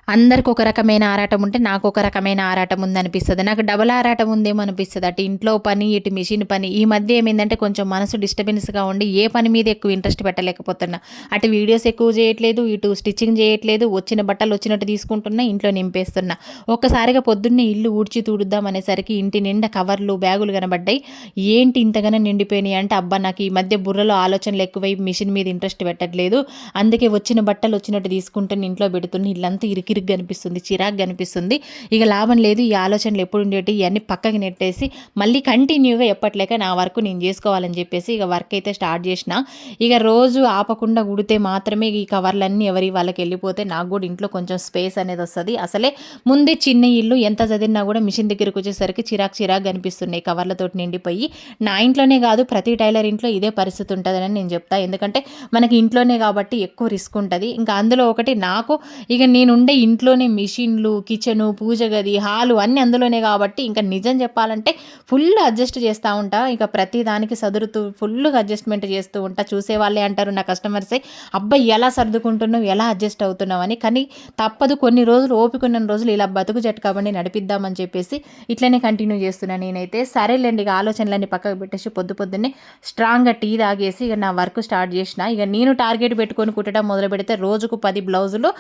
అందరికి ఒక రకమైన ఆరాటం ఉంటే నాకు ఒక రకమైన ఆరాటం ఉందనిపిస్తది. నాకు డబుల్ ఆరాటం ఉందేమో అనిపిస్తది. అటు ఇంట్లో పని, ఇటు మిషన్ పని. ఈ మధ్య ఏమైందంటే కొంచెం మనసు డిస్టర్బెన్స్‌గా ఉండి ఏ పని మీద ఎక్కువ ఇంట్రెస్ట్ పెట్టలేకపోతున్నా. అటు వీడియోస్ ఎక్కువ చేయట్లేదు, ఇటు స్టిచ్చింగ్ చేయట్లేదు. వచ్చిన బట్టలు వచ్చినట్టు తీసుకుంటున్నా, ఇంట్లో నింపేస్తున్నా. ఒక్కసారిగా పొద్దున్నే ఇల్లు ఊడ్చి తుడుద్దాం అనేసరికి ఇంటి నిండా కవర్లు, బ్యాగులు కనబడ్డాయి. ఏంటి ఇంతగనం నిండిపోయినాయి అంటే, అబ్బా! నాకు ఈ మధ్య బుర్రలో ఆలోచనలు ఎక్కువై మిషన్ మీద ఇంట్రెస్ట్ పెట్టట్లేదు. అందుకే వచ్చిన బట్టలు వచ్చినట్టు తీసుకుంటున్న, ఇంట్లో పెడుతున్న, ఇల్లంతా ఇరికిరిగ్గా కనిపిస్తుంది, చిరాకు కనిపిస్తుంది. ఇక లాభం లేదు, ఈ ఆలోచనలు ఎప్పుడు ఉండేటివి ఇవన్నీ పక్కకి నెట్టేసి మళ్ళీ కంటిన్యూగా ఎప్పట్లేక నా వర్క్ నేను చేసుకోవాలని చెప్పేసి ఇక వర్క్ అయితే స్టార్ట్ చేసిన. ఇక రోజు ఆపకుండా కుడితే మాత్రమే ఈ కవర్లన్నీ ఎవరి వాళ్ళకి వెళ్ళిపోతే నాకు కూడా ఇంట్లో కొంచెం స్పేస్ అనేది వస్తుంది. అసలే ముందే చిన్న ఇల్లు, ఎంత చదివినా కూడా మిషన్ దగ్గరికి వచ్చేసరికి చిరాకు చిరాకు కనిపిస్తున్నాయి కవర్లతోటి నిండిపోయి. నా ఇంట్లోనే కాదు, ప్రతి టైలర్ ఇంట్లో ఇదే పరిస్థితి ఉంటుందని నేను చెప్తా. ఎందుకంటే మనకి ఇంట్లోనే కాబట్టి ఎక్కువ రిస్క్ ఉంటుంది. ఇంకా అందులో ఒకటి నాకు ఇక నేనుండే ఇంట్లోనే మిషన్లు, కిచెను, పూజ గది, హాలు అన్నీ అందులోనే కాబట్టి ఇంకా నిజం చెప్పాలంటే ఫుల్ అడ్జస్ట్ చేస్తూ ఉంటా. ఇక ప్రతి దానికి సదురుతూ ఫుల్గా అడ్జస్ట్మెంట్ చేస్తూ ఉంటా. చూసేవాళ్ళే అంటారు నా కస్టమర్సే, అబ్బాయి ఎలా సర్దుకుంటున్నావు, ఎలా అడ్జస్ట్ అవుతున్నావు అని. కానీ తప్పదు, కొన్ని రోజులు ఓపిక ఉన్న రోజులు ఇలా బతుకు జట్కాబండి నడిపిద్దామని చెప్పేసి ఇట్లనే కంటిన్యూ చేస్తున్నా నేనైతే. సరేలేండి, ఇక ఆలోచనలన్నీ పక్కకు పెట్టేసి పొద్దున్నే స్ట్రాంగ్గా టీ తాగేసి ఇక నా వర్క్ స్టార్ట్ చేసిన. ఇక నేను టార్గెట్ పెట్టుకొని కుట్టడం మొదలు పెడితే రోజుకు 10 బ్లౌజులు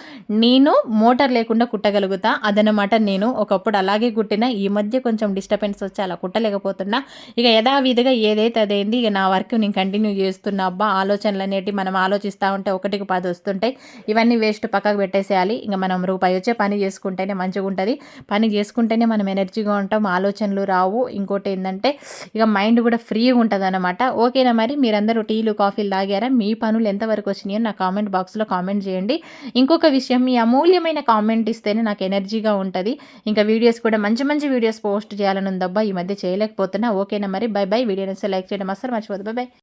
నేను మోటార్ లేకుండా కుట్టగలుగుతా. అదనమాట. నేను ఒకప్పుడు అలాగే కుట్టిన, ఈ మధ్య కొంచెం డిస్టర్బెన్స్ వచ్చి అలా కుట్టలేకపోతున్నా. ఇక యథావిధిగా ఏదైతే అదేంది, ఇక నా వర్క్ నేను కంటిన్యూ చేస్తున్నా. అబ్బా, ఆలోచనలు అనేటివి మనం ఆలోచిస్తూ ఉంటే ఒకటికి 10 వస్తుంటాయి. ఇవన్నీ వేస్ట్, పక్కకు పెట్టేసేయాలి. ఇంకా మనం రూపాయి వచ్చే పని చేసుకుంటేనే మంచిగా ఉంటుంది. పని చేసుకుంటేనే మనం ఎనర్జీగా ఉంటాం, ఆలోచనలు రావు. ఇంకోటి ఏంటంటే ఇక మైండ్ కూడా ఫ్రీగా ఉంటుంది అనమాట. ఓకేనా, మరి మీరందరూ టీలు కాఫీలు తాగారా? మీ పనులు ఎంతవరకు వచ్చినాయో నా కామెంట్ బాక్స్లో కామెంట్ చేయండి. ఇంకొక విషయం, మీ అమూల్యమైన కామెంట్ ఇస్తేనే నాకు ఎనర్జీగా ఉంటుంది. ఇంకా వీడియోస్ కూడా మంచి మంచి వీడియోస్ పోస్ట్ చేయాలని ఉందబ్బా, ఈ మధ్య చేయలేకపోతున్నా. ఓకేనా, మరి బై బై. వీడియో నచ్చితే లైక్ చేయడం అస్సలు మర్చిపోదు. Bye by.